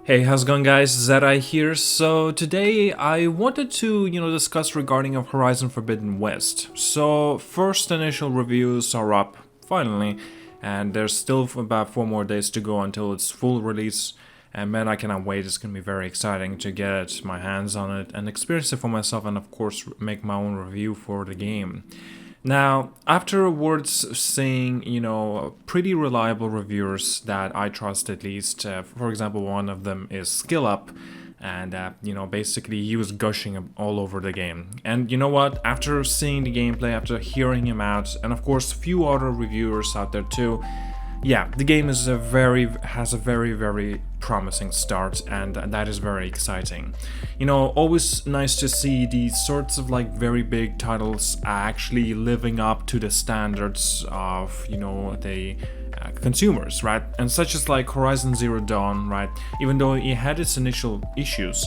Hey, how's it going, guys? ZedEye here. So today I wanted to, discuss regarding of Horizon Forbidden West. So first initial reviews are up, finally, and there's still about 4 more days to go until its full release. And man, I cannot wait. It's gonna be very exciting to get my hands on it and experience it for myself, and of course make my own review for the game. Now, afterwards seeing, pretty reliable reviewers that I trust at least, for example, one of them is SkillUp, and, basically he was gushing all over the game. And you know what? After seeing the gameplay, after hearing him out, and of course a few other reviewers out there too, yeah, the game has a very promising start, and that is very exciting. Always nice to see these sorts of very big titles actually living up to the standards of the consumers, right? And such as Horizon Zero Dawn, right? Even though it had its initial issues,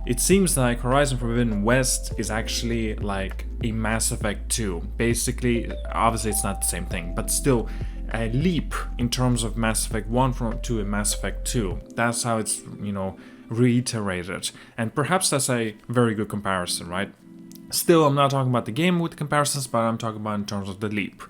it seems like Horizon Forbidden West is actually like a Mass Effect 2. Basically, obviously it's not the same thing, but still a leap in terms of Mass Effect 1 to a Mass Effect 2. That's how it's, reiterated. And perhaps that's a very good comparison, right? Still, I'm not talking about the game with comparisons, but I'm talking about in terms of the leap.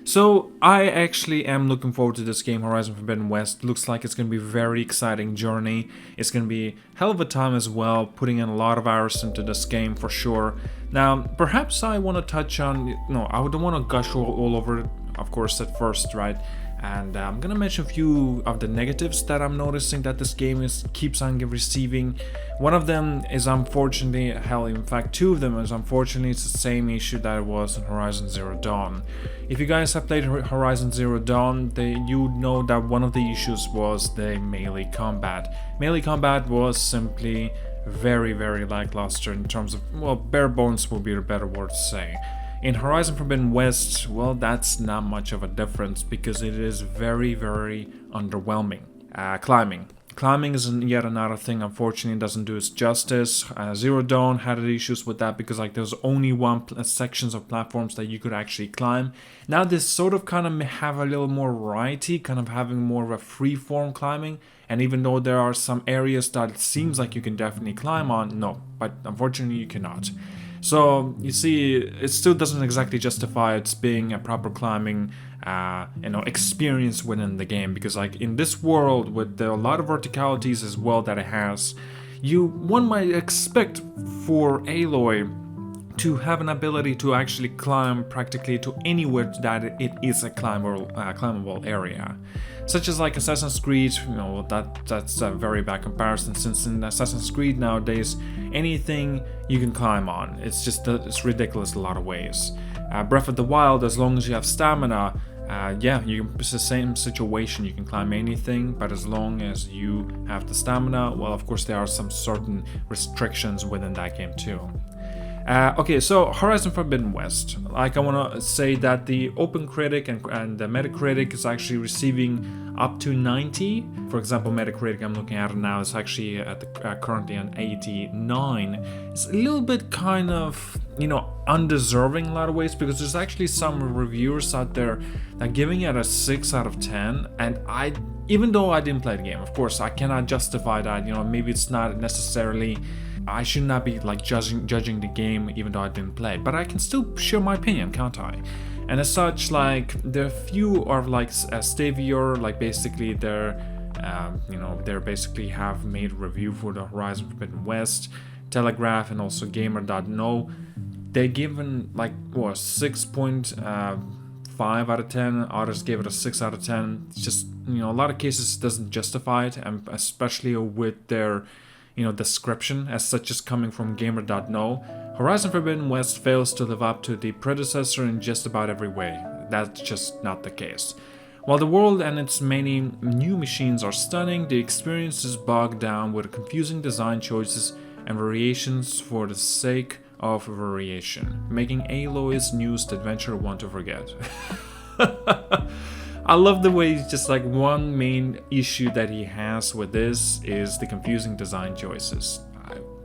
So, I actually am looking forward to this game, Horizon Forbidden West. Looks like it's going to be a very exciting journey. It's going to be a hell of a time as well, putting in a lot of hours into this game for sure. Now, perhaps I want to touch on, I don't want to gush all over it, of course, at first, right? And I'm gonna mention a few of the negatives that I'm noticing that this game keeps on receiving. One of them is unfortunately, in fact 2 of them is unfortunately, it's the same issue that it was in Horizon Zero Dawn. If you guys have played Horizon Zero Dawn, you know that one of the issues was the melee combat. Melee combat was simply very lackluster in terms of, bare bones would be a better word to say. In Horizon Forbidden West, that's not much of a difference because it is very underwhelming. Climbing is yet another thing, unfortunately, doesn't do its justice. Zero Dawn had issues with that because there's only sections of platforms that you could actually climb. Now this sort of kind of have a little more variety, kind of having more of a free-form climbing. And even though there are some areas that it seems like you can definitely climb on, no, but unfortunately you cannot. So, you see, it still doesn't exactly justify its being a proper climbing, experience within the game. Because, in this world, with a lot of verticalities as well that it has, one might expect for Aloy to have an ability to actually climb practically to anywhere that it is a climbable area. Such as Assassin's Creed, that's a very bad comparison, since in Assassin's Creed nowadays, anything you can climb on. It's ridiculous in a lot of ways. Breath of the Wild, as long as you have stamina, it's the same situation. You can climb anything, but as long as you have the stamina, of course there are some certain restrictions within that game too. Okay, so Horizon Forbidden West. I want to say that the OpenCritic and the Metacritic is actually receiving up to 90. For example, Metacritic, I'm looking at it now, is actually currently an 89. It's a little bit kind of, undeserving in a lot of ways, because there's actually some reviewers out there that are giving it a 6 out of 10, and even though I didn't play the game, of course, I cannot justify that, maybe it's not necessarily, I should not be judging the game even though I didn't play, but I can still share my opinion, can't I? And as such, there are few are Stavior, basically they're basically have made a review for the Horizon Forbidden West, Telegraph, and also Gamer.no. They given 6.5 out of 10. Others gave it a 6 out of 10. It's just a lot of cases doesn't justify it, and especially with their description as such as coming from Gamer.no. Horizon Forbidden West fails to live up to the predecessor in just about every way. That's just not the case. While the world and its many new machines are stunning, the experience is bogged down with confusing design choices and variations for the sake of variation, making Aloy's newest adventure one to forget. I love the way it's just one main issue that he has with this is the confusing design choices.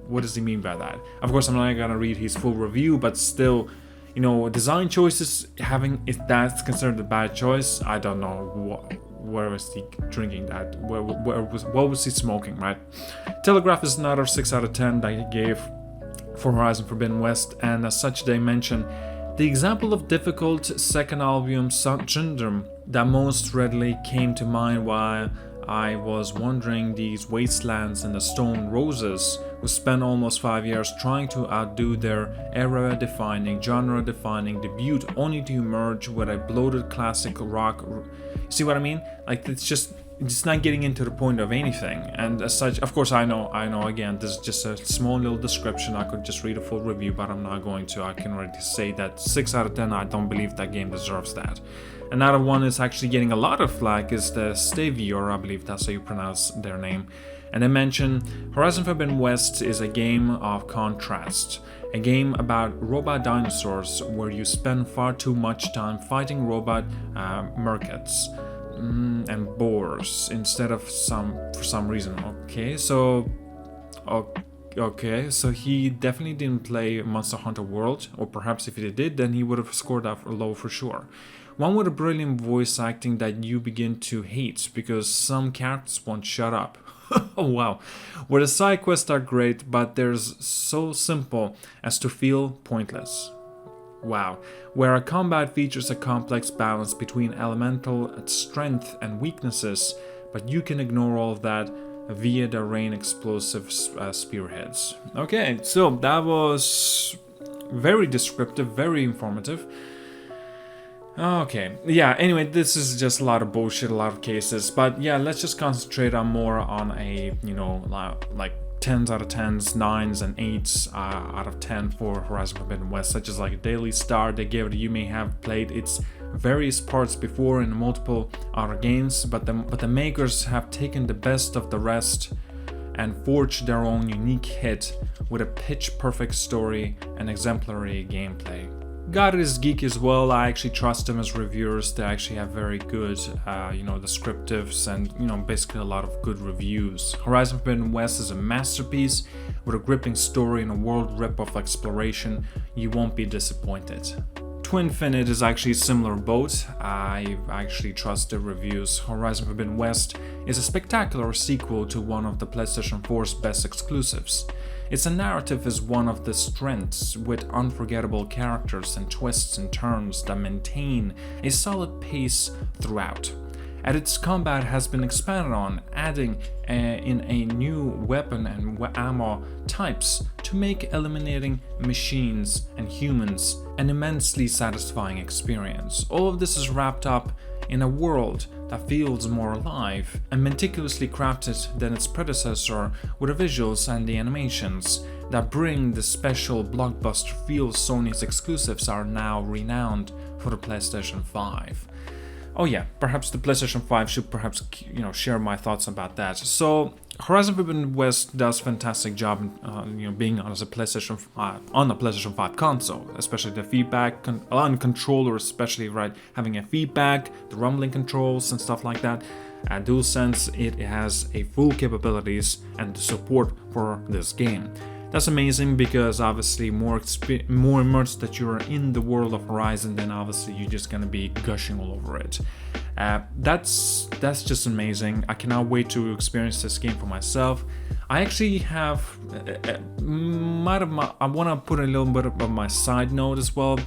What does he mean by that? Of course, I'm not gonna read his full review, but still, design choices, if that's considered a bad choice, I don't know where was he drinking that, what was he smoking, right? Telegraph is another 6 out of 10 that he gave for Horizon Forbidden West, and as such they mention the example of difficult second album syndrome that most readily came to mind while I was wandering these wastelands in the Stone Roses, who spent almost 5 years trying to outdo their era-defining, genre-defining debut only to emerge with a bloated classic rock. See what I mean? Like, it's not getting into the point of anything. And as such, of course, I know, again, this is just a small little description. I could just read a full review, but I'm not going to. I can already say that 6 out of 10, I don't believe that game deserves that. Another one is actually getting a lot of flack is the Stavior, I believe that's how you pronounce their name. And they mention Horizon Forbidden West is a game of contrast, a game about robot dinosaurs where you spend far too much time fighting robot merkets and boars instead of for some reason. Okay, so he definitely didn't play Monster Hunter World, or perhaps if he did, then he would have scored that low for sure. One with a brilliant voice acting that you begin to hate because some characters won't shut up. Oh wow. Where the side quests are great, but they're so simple as to feel pointless. Wow. Where a combat features a complex balance between elemental strength and weaknesses, but you can ignore all of that via the rain explosive spearheads. Okay, so that was very descriptive, very informative. Okay, yeah, anyway, this is just a lot of bullshit, a lot of cases, but yeah, let's just concentrate on more on a, like 10s out of 10s, 9s and 8s out of 10 for Horizon Forbidden West, such as like a daily star they gave it. You may have played its various parts before in multiple other games, but the makers have taken the best of the rest and forged their own unique hit with a pitch-perfect story and exemplary gameplay. God is geek as well. I actually trust them as reviewers. They actually have very good, descriptives and, basically a lot of good reviews. Horizon Forbidden West is a masterpiece with a gripping story and a world rip of exploration. You won't be disappointed. Twinfinite is actually a similar boat. I actually trust the reviews. Horizon Forbidden West is a spectacular sequel to one of the PlayStation 4's best exclusives. Its narrative is one of the strengths, with unforgettable characters and twists and turns that maintain a solid pace throughout. And its combat has been expanded on, adding in a new weapon and ammo types to make eliminating machines and humans an immensely satisfying experience. All of this is wrapped up in a world that feels more alive and meticulously crafted than its predecessor, with the visuals and the animations that bring the special blockbuster feel. Sony's exclusives are now renowned for the PlayStation 5. Oh yeah, perhaps the PlayStation 5 should perhaps, share my thoughts about that. So Horizon Forbidden West does a fantastic job, being on a PlayStation 5 console, especially the feedback on controller, especially right, having a feedback, the rumbling controls and stuff like that. DualSense, it has a full capabilities and support for this game. That's amazing because obviously more immersed that you're in the world of Horizon, then obviously you're just gonna be gushing all over it. That's just amazing. I cannot wait to experience this game for myself. I actually have I want to put a little bit of my side note as well.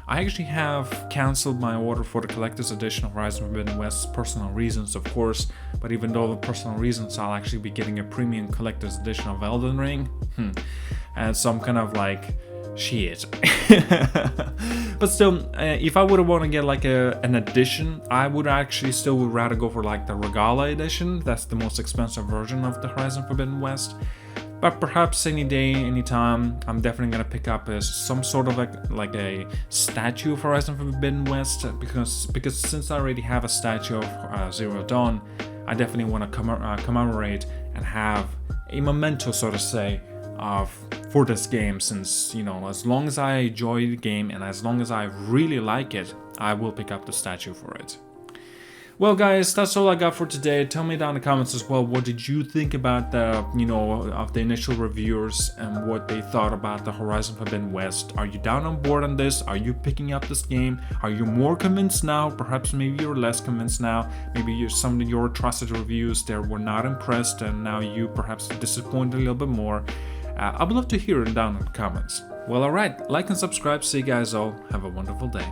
I actually have cancelled my order for the collector's edition of Horizon Forbidden West, personal reasons of course, but even though the personal reasons, I'll actually be getting a premium collector's edition of Elden Ring. And so I'm kind of like, shit. But still, if I would want to get like an edition, I would actually still would rather go for like the Regala edition. That's the most expensive version of the Horizon Forbidden West. But perhaps any day, anytime, I'm definitely gonna pick up some sort of like a statue of Horizon Forbidden West, because since I already have a statue of Zero Dawn, I definitely want to commemorate and have a memento, so to say, for this game. Since as long as I enjoy the game and as long as I really like it, I will pick up the statue for it. Well, guys, that's all I got for today. Tell me down in the comments as well, what did you think about the, of the initial reviewers and what they thought about the Horizon Forbidden West. Are you down on board on this? Are you picking up this game? Are you more convinced now? Perhaps maybe you're less convinced now. Maybe some of your trusted reviews there were not impressed and now you perhaps disappointed a little bit more. I would love to hear it down in the comments. Well, alright, like and subscribe. See you guys all. Have a wonderful day.